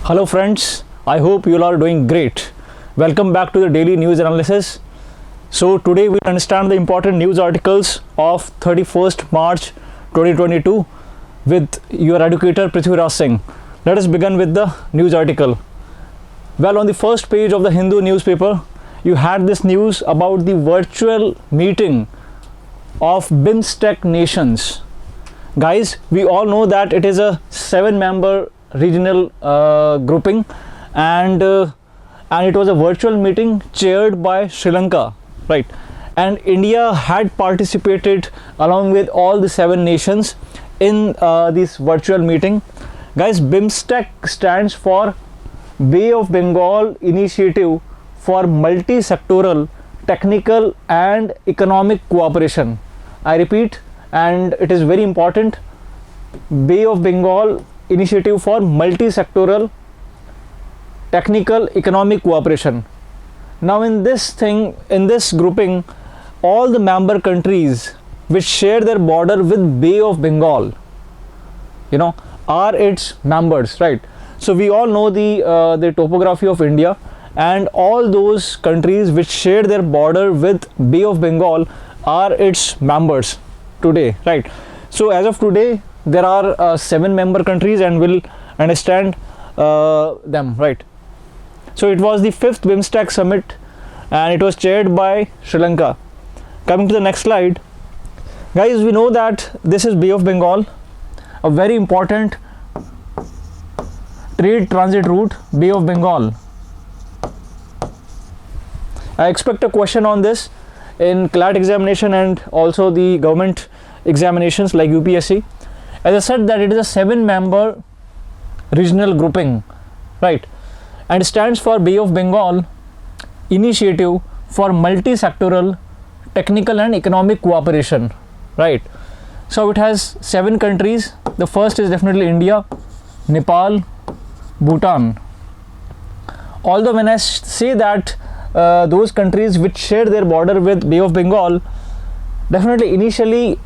Hello friends, I hope you all are doing great. Welcome back to the daily news analysis. So today we understand the important news articles of 31st March 2022 with your educator Prithviraj Singh. Let us begin with the news article. Well, on the first page of the Hindu newspaper, you had this news about the virtual meeting of Bimstack nations. Guys, we all know that it is a 7-member regional grouping, and it was a virtual meeting chaired by Sri Lanka, right? And India had participated along with all the 7 nations in this virtual meeting. Guys, BIMSTEC stands for Bay of Bengal Initiative for Multi-Sectoral Technical and Economic Cooperation. I repeat, and it is very important, Bay of Bengal Initiative for Multi-Sectoral Technical Economic Cooperation. Now in this grouping, all the member countries which share their border with Bay of Bengal, are its members, right? So we all know the topography of India, and all those countries which share their border with Bay of Bengal are its members today, right? So as of today there are 7 member countries, and we'll understand them, right? So it was the 5th BIMSTEC summit and it was chaired by Sri Lanka. Coming to the next slide, guys, we know that this is Bay of Bengal, a very important trade transit route, Bay of Bengal. I expect a question on this in Clat examination and also the government examinations like UPSC. As I said, that it is a 7-member regional grouping, right? And stands for Bay of Bengal Initiative for Multi-Sectoral Technical and Economic Cooperation, right? So it has 7 countries. The first is definitely India, Nepal, Bhutan. Although when I say that those countries which share their border with Bay of Bengal, definitely initially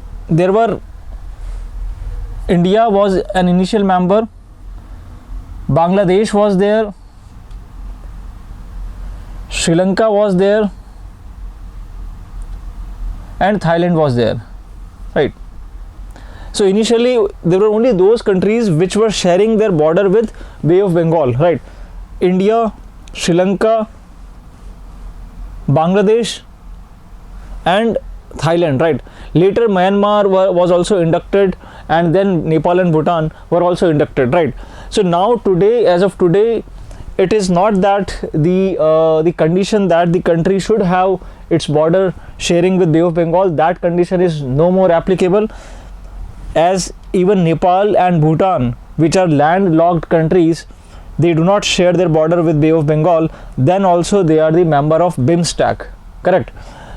India was an initial member, Bangladesh was there, Sri Lanka was there, and Thailand was there, right? So initially there were only those countries which were sharing their border with Bay of Bengal, right? India, Sri Lanka, Bangladesh and Thailand, right? Later Myanmar was also inducted, and then Nepal and Bhutan were also inducted, right? So now today, as of today, it is not that the condition that the country should have its border sharing with Bay of Bengal, that condition is no more applicable, as even Nepal and Bhutan, which are landlocked countries, they do not share their border with Bay of Bengal, then also they are the member of BIMSTEC, correct?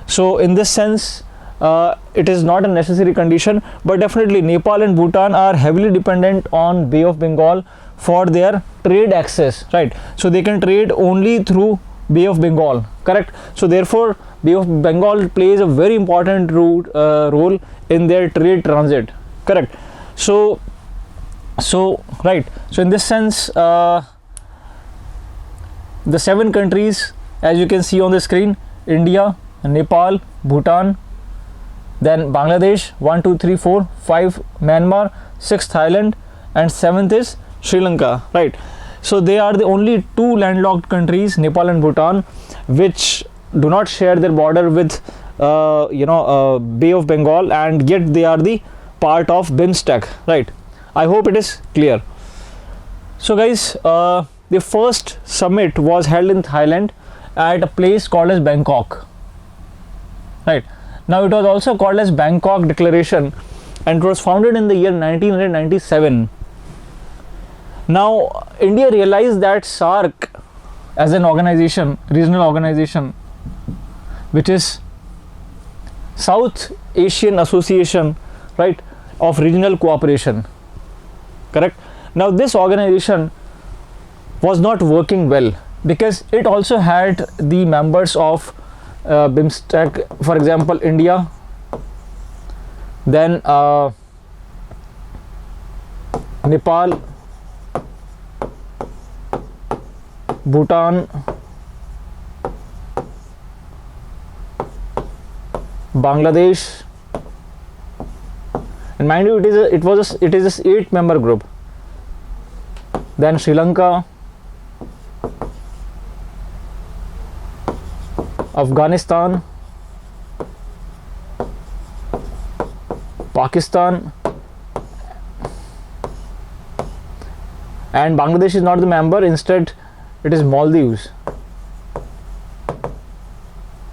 So in this sense, it is not a necessary condition, but definitely Nepal and Bhutan are heavily dependent on Bay of Bengal for their trade access, right? So they can trade only through Bay of Bengal, correct? So therefore Bay of Bengal plays a very important role in their trade transit, correct? So right, so in this sense, the 7 countries, as you can see on the screen, India, Nepal, Bhutan, then Bangladesh, 1 2 3 4 5 Myanmar, 6th Thailand, and 7th is Sri Lanka, right? So they are the only 2 landlocked countries, Nepal and Bhutan, which do not share their border with Bay of Bengal, and yet they are the part of BIMSTEC, right? I hope it is clear. So guys, the first summit was held in Thailand at a place called as Bangkok, right? Now it was also called as Bangkok Declaration, and it was founded in the year 1997. Now India realized that SARC as an organization, regional organization, which is South Asian Association, right, of Regional Cooperation, correct? Now this organization was not working well because it also had the members of BIMSTEC, for example India, then Nepal, Bhutan, Bangladesh, and mind you, it is a 8-member group. Then Sri Lanka, Afghanistan, Pakistan, and Bangladesh is not the member, instead it is Maldives,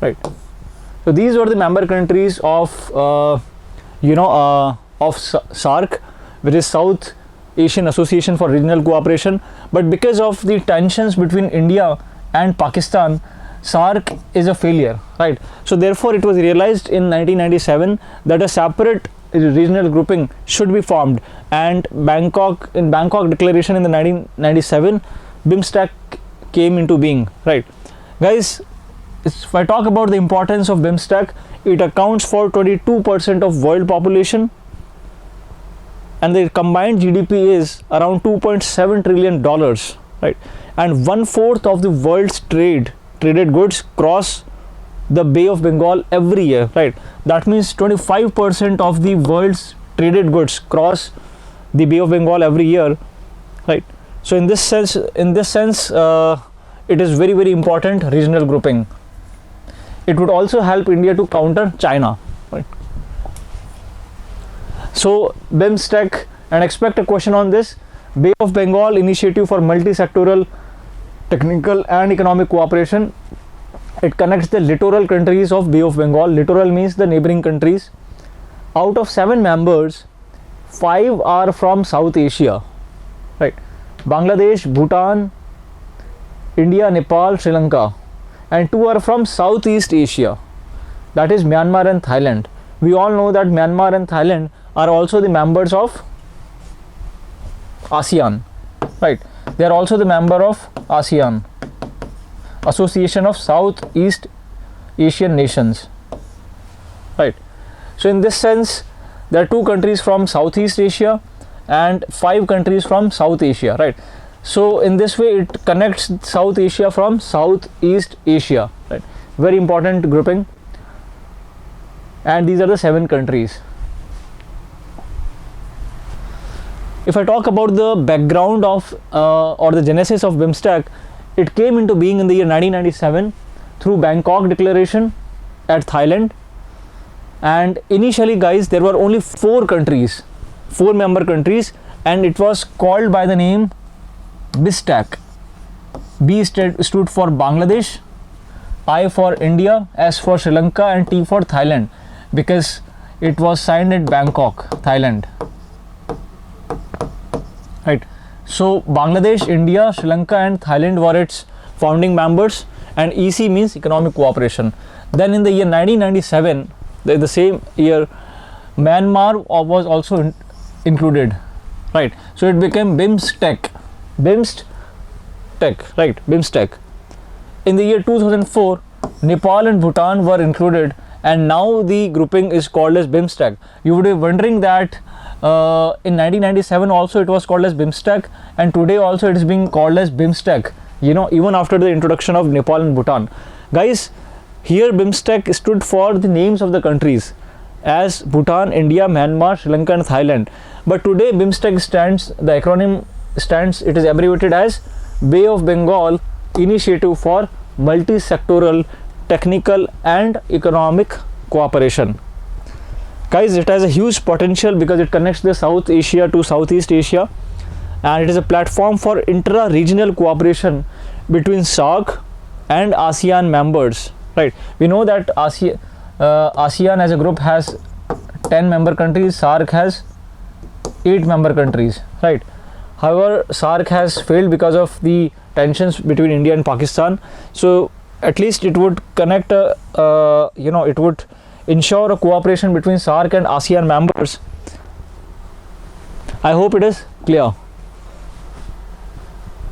right? So these were the member countries of SARC, which is South Asian Association for Regional Cooperation. But because of the tensions between India and Pakistan, SARC is a failure, right? So therefore it was realized in 1997 that a separate regional grouping should be formed, and Bangkok Declaration in the 1997, Bimstack came into being, right? Guys, if I talk about the importance of Bimstack, it accounts for 22% of world population, and the combined GDP is around $2.7 trillion, right? And 1/4 of the world's traded goods cross the Bay of Bengal every year, right? That means 25% of the world's traded goods cross the Bay of Bengal every year, right? So in this sense, it is very, very important regional grouping. It would also help India to counter China, right? So Bimstack, and expect a question on this. Bay of Bengal Initiative for Multi-Sectoral Technical and Economic Cooperation. It connects the littoral countries of Bay of Bengal. Littoral means the neighboring countries. Out of 7 members, 5 are from South Asia, right? Bangladesh, Bhutan, India, Nepal, Sri Lanka, and 2 are from Southeast Asia, that is Myanmar and Thailand. We all know that Myanmar and Thailand are also the members of ASEAN, right? They are also the member of ASEAN, Association of Southeast Asian Nations, right? So in this sense, there are 2 countries from Southeast Asia and 5 countries from South Asia, right? So in this way, it connects South Asia from Southeast Asia, right? Very important grouping. And these are the 7 countries. If I talk about the background of or the genesis of Bimstack, it came into being in the year 1997 through Bangkok Declaration at Thailand. And initially, guys, there were only 4 countries, 4 member countries, and it was called by the name Bimstack. B stood for Bangladesh, I for India, S for Sri Lanka, and T for Thailand, because it was signed at Bangkok, Thailand, right? So Bangladesh, India, Sri Lanka, and Thailand were its founding members, and EC means economic cooperation. Then in the year 1997, the same year, Myanmar was also included, right? So it became Bimstack, right? Bimstack. In the year 2004, Nepal and Bhutan were included, and now the grouping is called as Bimstack. You would be wondering that in 1997 also it was called as Bimstack, and today also it is being called as Bimstack, even after the introduction of Nepal and Bhutan. Guys, here Bimstack stood for the names of the countries as Bhutan, India, Myanmar, Sri Lanka, and Thailand. But today Bimstack it is abbreviated as Bay of Bengal Initiative for Multi-Sectoral Technical and Economic Cooperation. Guys, it has a huge potential because it connects the South Asia to Southeast Asia, and it is a platform for intra-regional cooperation between SARC and ASEAN members, right? We know that ASEAN as a group has 10 member countries, SARC has 8 member countries, right? However, SARC has failed because of the tensions between India and Pakistan. So at least it would connect it would ensure a cooperation between SARC and ASEAN members. I hope it is clear.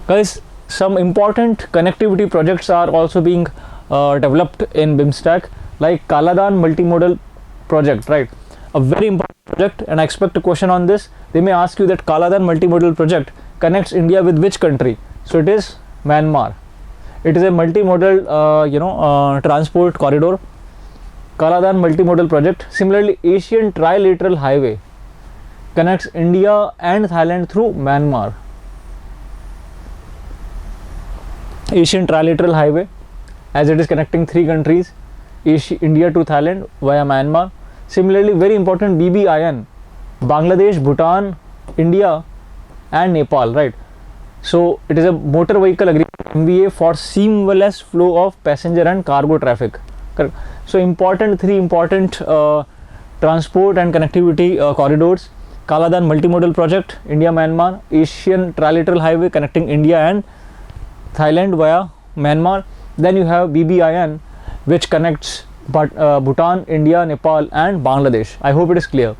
Guys, some important connectivity projects are also being developed in Bimstack, like Kaladan Multimodal project, right? A very important project, and I expect a question on this. They may ask you that Kaladan Multimodal project connects India with which country? So it is Myanmar, It is a multimodal transport corridor, Kaladan multimodal project. Similarly, Asian trilateral highway connects India and Thailand through Myanmar. Asian trilateral highway, as it is connecting three countries, India to Thailand via Myanmar. Similarly, very important, BBIN, Bangladesh, Bhutan, India and Nepal, right? So it is a motor vehicle agreement, MVA, for seamless flow of passenger and cargo traffic. Correct. So three important transport and connectivity corridors: Kaladan multimodal project, India Myanmar; Asian trilateral highway connecting India and Thailand via Myanmar. Then you have BBIN, which connects Bhutan, India, Nepal and Bangladesh. I hope it is clear.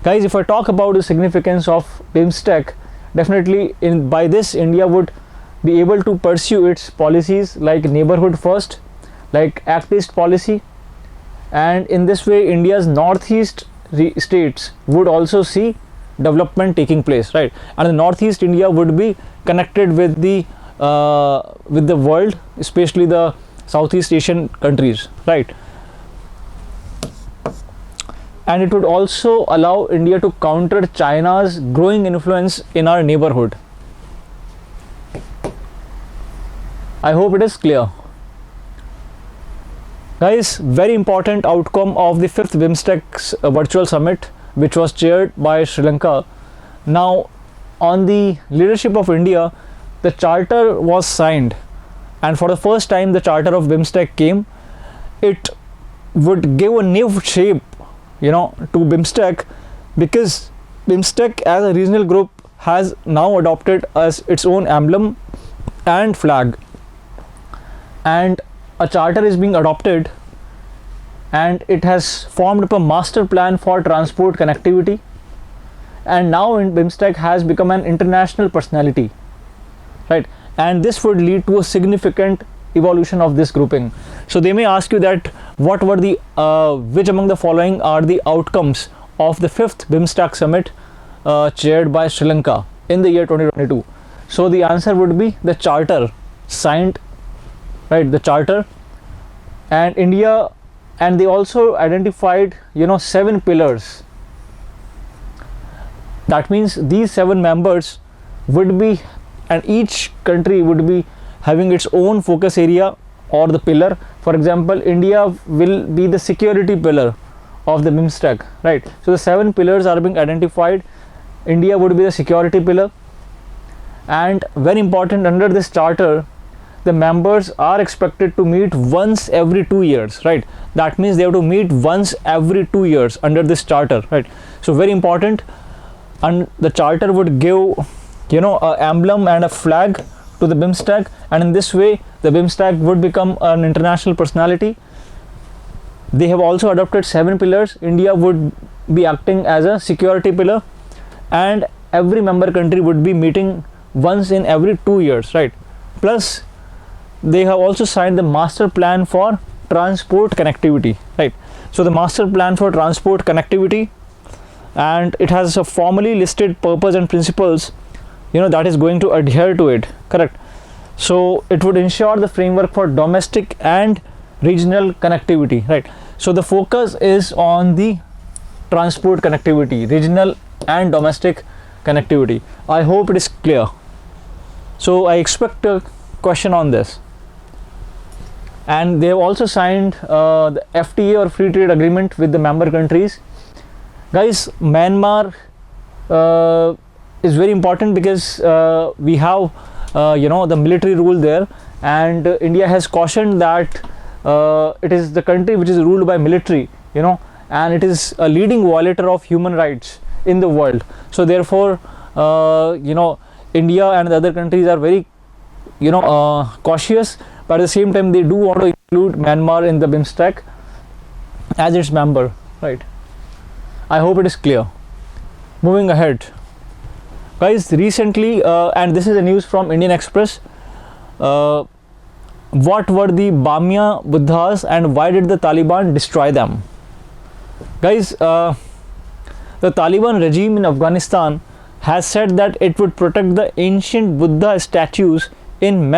Guys, if I talk about the significance of BIMSTEC, definitely by this India would be able to pursue its policies like neighborhood first, like Act East policy, and in this way India's northeast states would also see development taking place, right? And the northeast India would be connected with the world, especially the Southeast Asian countries, right? And it would also allow India to counter China's growing influence in our neighborhood. I hope it is clear. Guys, very important outcome of the 5th BIMSTEC's virtual summit, which was chaired by Sri Lanka. Now, on the leadership of India, the charter was signed, and for the first time the charter of BIMSTEC came. It would give a new shape to BIMSTEC, because BIMSTEC as a regional group has now adopted as its own emblem and flag, and a charter is being adopted, and it has formed up a master plan for transport connectivity, and now BIMSTEC has become an international personality, right? And this would lead to a significant evolution of this grouping. So they may ask you that what were the which among the following are the outcomes of the 5th BIMSTEC summit chaired by Sri Lanka in the year 2022. So the answer would be the charter signed, right? The charter and India, and they also identified 7 pillars. That means these 7 members would be, and each country would be having its own focus area or the pillar. For example, India will be the security pillar of the BIMSTEC, right? So the 7 pillars are being identified. India would be the security pillar, and very important, under this charter the members are expected to meet once every 2 years, right? That means they have to meet once every 2 years under this charter, right? So very important, and the charter would give a emblem and a flag to the BIMSTEC, and in this way the BIMSTEC would become an international personality. They have also adopted 7 pillars. India would be acting as a security pillar, and every member country would be meeting once in every 2 years, right? Plus they have also signed the master plan for transport connectivity, right? So the master plan for transport connectivity, and it has a formally listed purpose and principles that is going to adhere to it, correct? So it would ensure the framework for domestic and regional connectivity, right? So the focus is on the transport connectivity, regional and domestic connectivity. I hope it is clear. So I expect a question on this. And they have also signed the FTA or free trade agreement with the member countries. Guys, Myanmar is very important because we have the military rule there, and India has cautioned that it is the country which is ruled by military, and it is a leading violator of human rights in the world. So therefore India and the other countries are very cautious, but at the same time they do want to include Myanmar in the BIMSTEC as its member, right? I hope it is clear. Moving ahead, guys, recently and this is a news from Indian Express, what were the Bamiya Buddhas and why did the Taliban destroy them? Guys, the Taliban regime in Afghanistan has said that it would protect the ancient Buddha statues in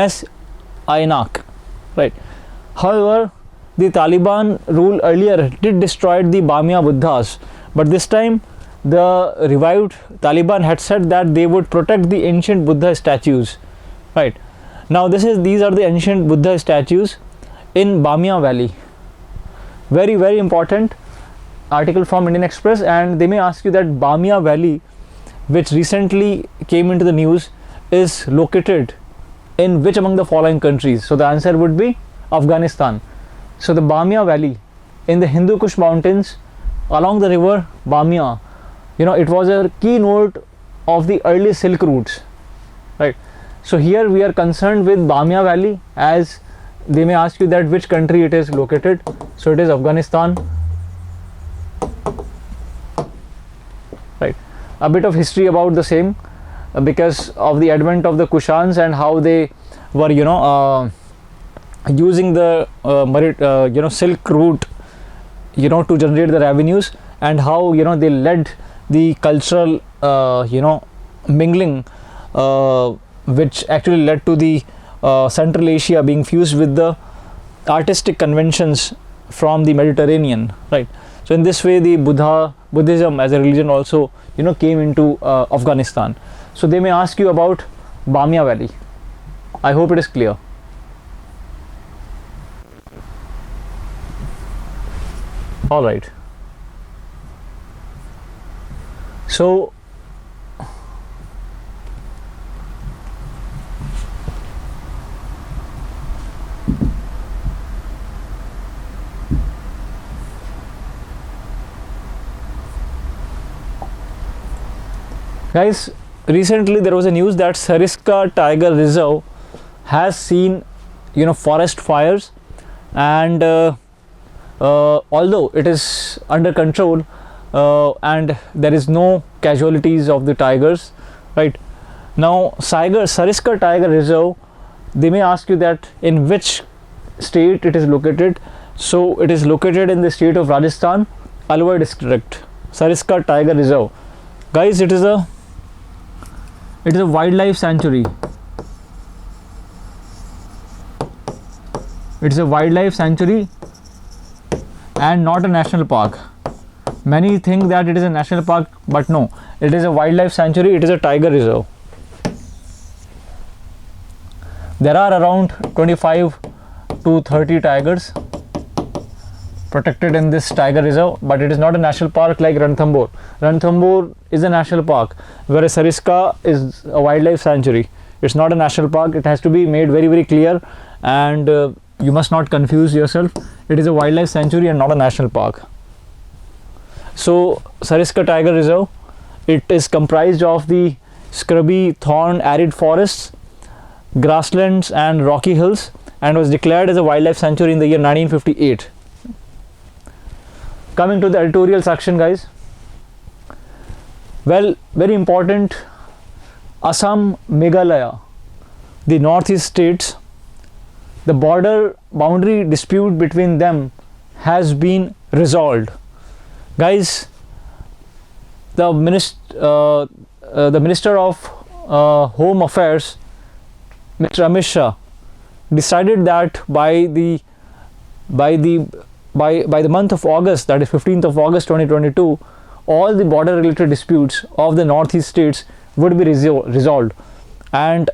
INAC, right? However, the Taliban rule earlier did destroy the Bamiya Buddhas, but this time the revived Taliban had said that they would protect the ancient Buddha statues, right? Now these are the ancient Buddha statues in Bamiya Valley. Very, very important article from Indian Express, and they may ask you that Bamiya Valley, which recently came into the news, is located in which among the following countries? So the answer would be Afghanistan. So the Bamiya Valley in the Hindu Kush mountains along the river Bamiya, it was a keynote of the early Silk routes, right? So here we are concerned with Bamiya Valley, as they may ask you that which country it is located. So it is Afghanistan, right? A bit of history about the same, because of the advent of the Kushans and how they were using the Silk route to generate the revenues, and how they led the cultural mingling, which actually led to the Central Asia being fused with the artistic conventions from the Mediterranean, right? So in this way the Buddhism as a religion also came into Afghanistan. So they may ask you about Bamiya Valley. I hope it is clear. All right. So guys, recently there was a news that SARISKA Tiger Reserve has seen forest fires, and although it is under control and there is no casualties of the tigers, right? Now SARISKA Tiger Reserve, they may ask you that in which state it is located. So it is located in the state of Rajasthan, Alwar district. SARISKA Tiger Reserve, guys, it is a wildlife sanctuary. It is a wildlife sanctuary and not a national park. Many think that it is a national park, but no, it is a wildlife sanctuary. It is a tiger reserve. There are around 25 to 30 tigers protected in this tiger reserve, but it is not a national park like Ranthambore. Ranthambore is a national park, whereas SARISKA is a wildlife sanctuary. It's not a national park. It has to be made very, very clear, and you must not confuse yourself. It is a wildlife sanctuary and not a national park. So SARISKA Tiger Reserve, it is comprised of the scrubby, thorn, arid forests, grasslands and rocky hills, and was declared as a wildlife sanctuary in the year 1958. Coming to the editorial section, guys. Well, very important, Assam, Meghalaya, the northeast states, the boundary dispute between them has been resolved. Guys, the Minister of Home Affairs, Mr. Amit Shah, decided that by the month of August, that is 15th of August 2022, all the border related disputes of the northeast states would be resolved, and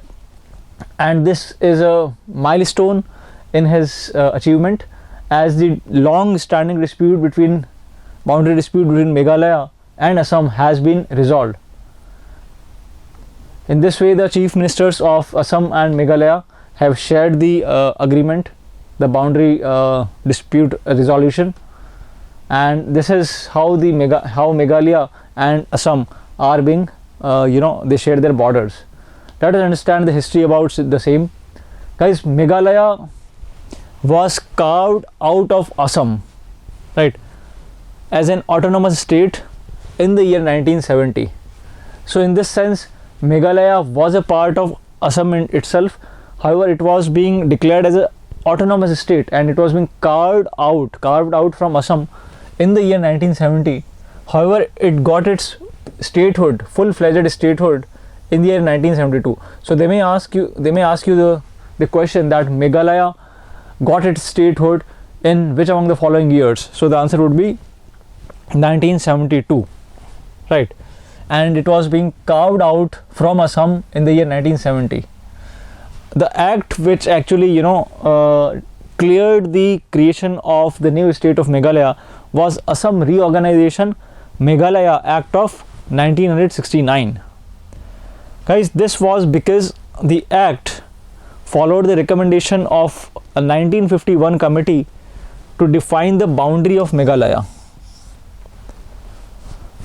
this is a milestone in his achievement, as the long standing boundary dispute between Meghalaya and Assam has been resolved. In this way, the chief ministers of Assam and Meghalaya have shared the agreement, the boundary dispute resolution, and this is how Meghalaya and Assam are being they share their borders. Let us understand the history about the same. Guys, Meghalaya was carved out of Assam, right, as an autonomous state in the year 1970. So in this sense, Meghalaya was a part of Assam in itself. However, it was being declared as an autonomous state, and it was being carved out from Assam in the year 1970. However, it got its statehood, full-fledged statehood, in the year 1972. So they may ask you the question that Meghalaya got its statehood in which among the following years. So the answer would be 1972, right? And it was being carved out from Assam in the year 1970. The act which actually, you know, cleared the creation of the new state of Meghalaya was Assam Reorganization Meghalaya Act of 1969. Guys, this was because the act followed the recommendation of a 1951 committee to define the boundary of Meghalaya.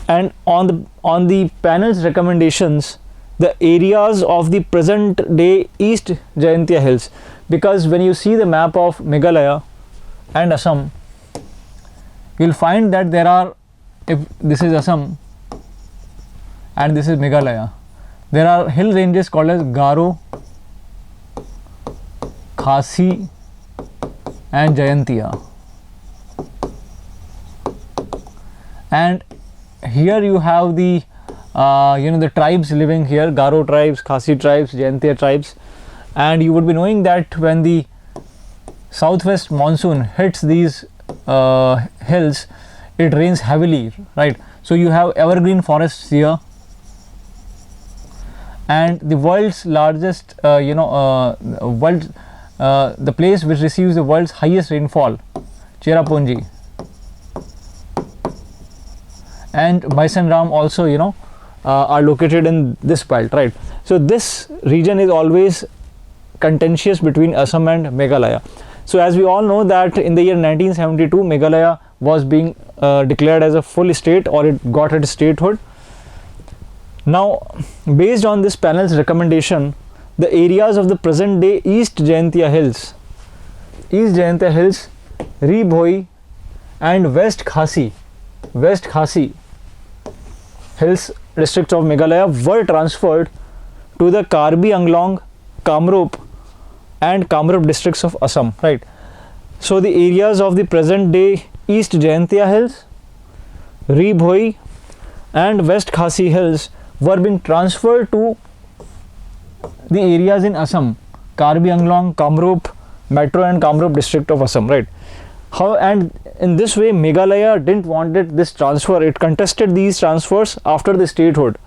And on the panel's recommendations, the areas of the present day East Jayantia Hills, because when you see the map of Meghalaya and Assam, you'll find that there are, if this is Assam and this is Meghalaya, there are hill ranges called as Garo, Khasi and Jayantia. And here you have the you know, the tribes living here, Garo tribes, Khasi tribes, Jayantia tribes, and you would be knowing that when the southwest monsoon hits these hills, it rains heavily, right? So you have evergreen forests here, and the world's largest the place which receives the world's highest rainfall, Cherrapunji and Baisanram also, you know, are located in this belt, right? So this region is always contentious between Assam and Meghalaya. So as we all know that in the year 1972, Meghalaya was being declared as a full state, or it got its statehood. Now, based on this panel's recommendation, the areas of the present day East Jayantia Hills, Rebhoi and West Khasi Hills districts of Meghalaya were transferred to the Karbi Anglong, Kamrup and Kamrup districts of Assam, right? So the areas of the present day East Jayantia Hills, Rebhoi and West Khasi Hills were being transferred to the areas in Assam, Karbi Anglong, Kamrup Metro and Kamrup district of Assam, right? How, and in this way Meghalaya didn't wanted this transfer. It contested these transfers after the statehood,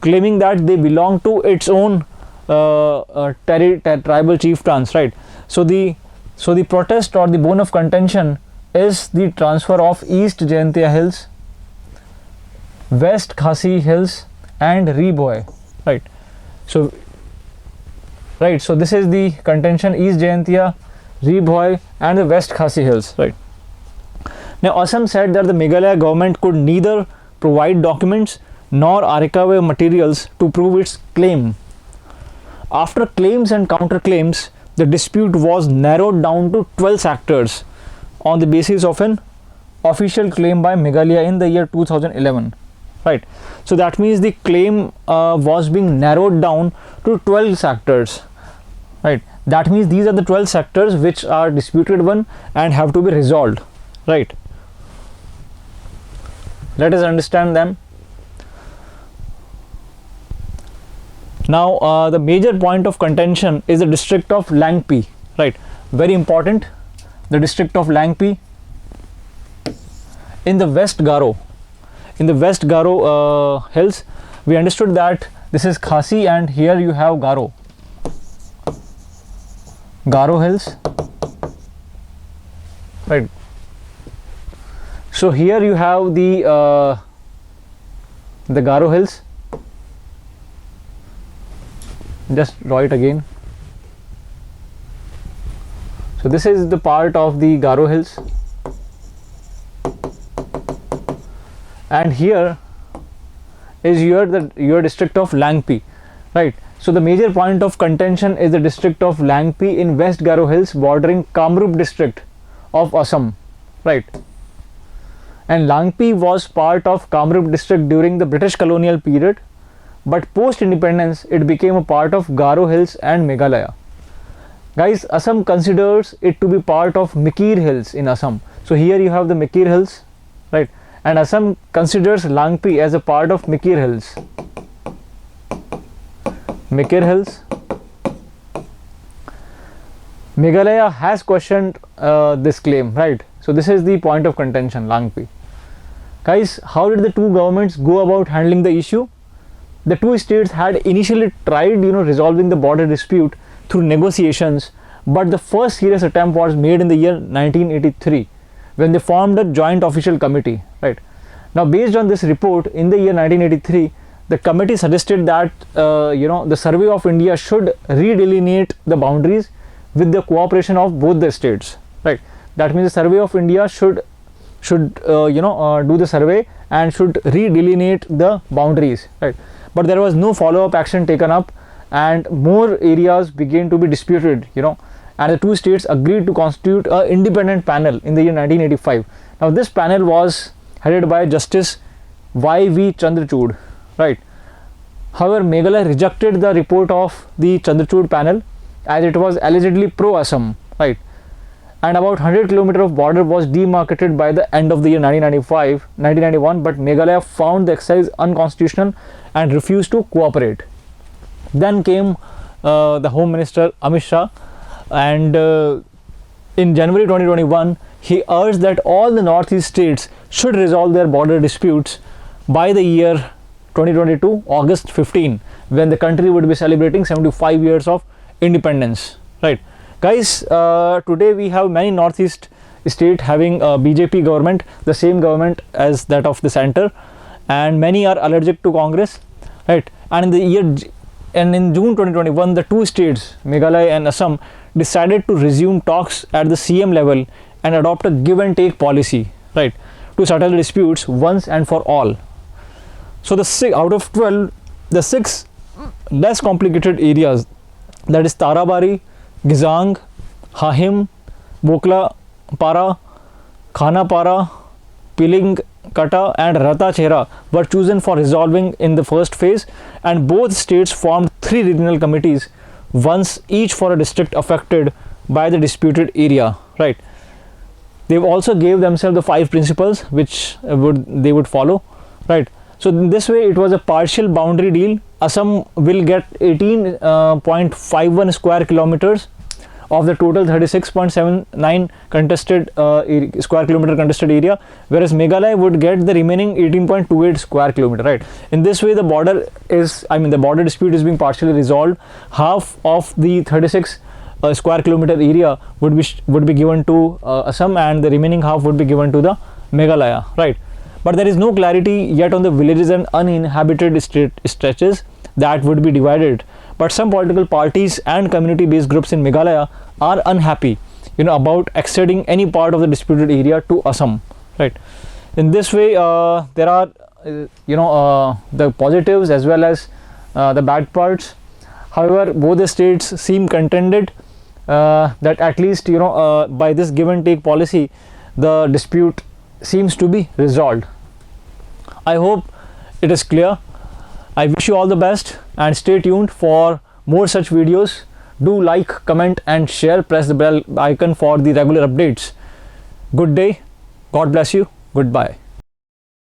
claiming that they belong to its own tribal chieftains, right? So the protest or the bone of contention is the transfer of East Jayantia Hills, West Khasi Hills and Rebhoi, right? So this is the contention: East Jayantia, Rebhoi and the West Khasi Hills, right? Now Assam said that the Meghalaya government could neither provide documents nor archive materials to prove its claim. After claims and counterclaims, the dispute was narrowed down to 12 sectors on the basis of an official claim by Meghalaya in the year 2011, right? So that means the claim was being narrowed down to 12 sectors, right? That means these are the 12 sectors which are disputed one and have to be resolved, right? Let us understand them. Now the major point of contention is the district of Langpi, right? Very important, the district of Langpi in the West Garo. In the West Garo hills, we understood that this is Khasi and here you have Garo Hills, right? So here you have the Garo Hills. Just draw it again. So this is the part of the Garo Hills, and here is your district of Langpi, right? So the major point of contention is the district of Langpi in West Garo Hills bordering Kamrup district of Assam, right? And Langpi was part of Kamrup district during the British colonial period, but post independence it became a part of Garo Hills and Meghalaya. Guys, Assam considers it to be part of Mikir Hills in Assam. So here you have the Mikir Hills, right? And Assam considers Langpi as a part of Mikir Hills. Meghalaya has questioned this claim, right? So this is the point of contention, Langpi. Guys, how did the two governments go about handling the issue? The two states had initially tried, resolving the border dispute through negotiations, but the first serious attempt was made in the year 1983 when they formed a joint official committee, right? Now, based on this report, in the year 1983, the committee suggested that the Survey of India should redelineate the boundaries with the cooperation of both the states, right? That means the Survey of India should do the survey and should redelineate the boundaries, right? But there was no follow-up action taken up, and more areas began to be disputed, and the two states agreed to constitute an independent panel in the year 1985. Now, this panel was headed by Justice Y.V. Chandrachud, right? However, Meghalaya rejected the report of the Chandrachud panel as it was allegedly pro-Assam, right? And about 100 km of border was demarcated by the end of the year 1991, but Meghalaya found the exercise unconstitutional and refused to cooperate. Then came the Home Minister Amit Shah, and in January 2021, he urged that all the Northeast states should resolve their border disputes by the year 2022, August 15, when the country would be celebrating 75 years of independence, right? Guys, today we have many Northeast states having a BJP government, the same government as that of the center, and many are allergic to Congress, right? And in June 2021, the two states, Meghalaya and Assam, decided to resume talks at the CM level and adopt a give and take policy, right, to settle disputes once and for all. So out of 12, the 6 less complicated areas, that is Tarabari, Gizang, Hahim, Bokla Para, Khanapara, Piling Kata and Ratachera were chosen for resolving in the first phase, and both states formed 3 regional committees, once each for a district affected by the disputed area, right? They also gave themselves the 5 principles which they would follow, right? So in this way, it was a partial boundary deal. Assam will get 18.51 square kilometers of the total 36.79 contested square kilometer contested area, whereas Meghalaya would get the remaining 18.28 square kilometer, right? In this way, the border dispute is being partially resolved. Half of the 36 square kilometer area would be given to Assam, and the remaining half would be given to the Meghalaya, right? But there is no clarity yet on the villages and uninhabited stretches that would be divided. But some political parties and community-based groups in Meghalaya are unhappy, about extending any part of the disputed area to Assam, right? In this way, there are, the positives as well as the bad parts. However, both the states seem contented that at least, by this give and take policy, the dispute seems to be resolved. I hope it is clear. I wish you all the best and stay tuned for more such videos. Do like, comment and share. Press the bell icon for the regular updates. Good day. God bless you. Goodbye.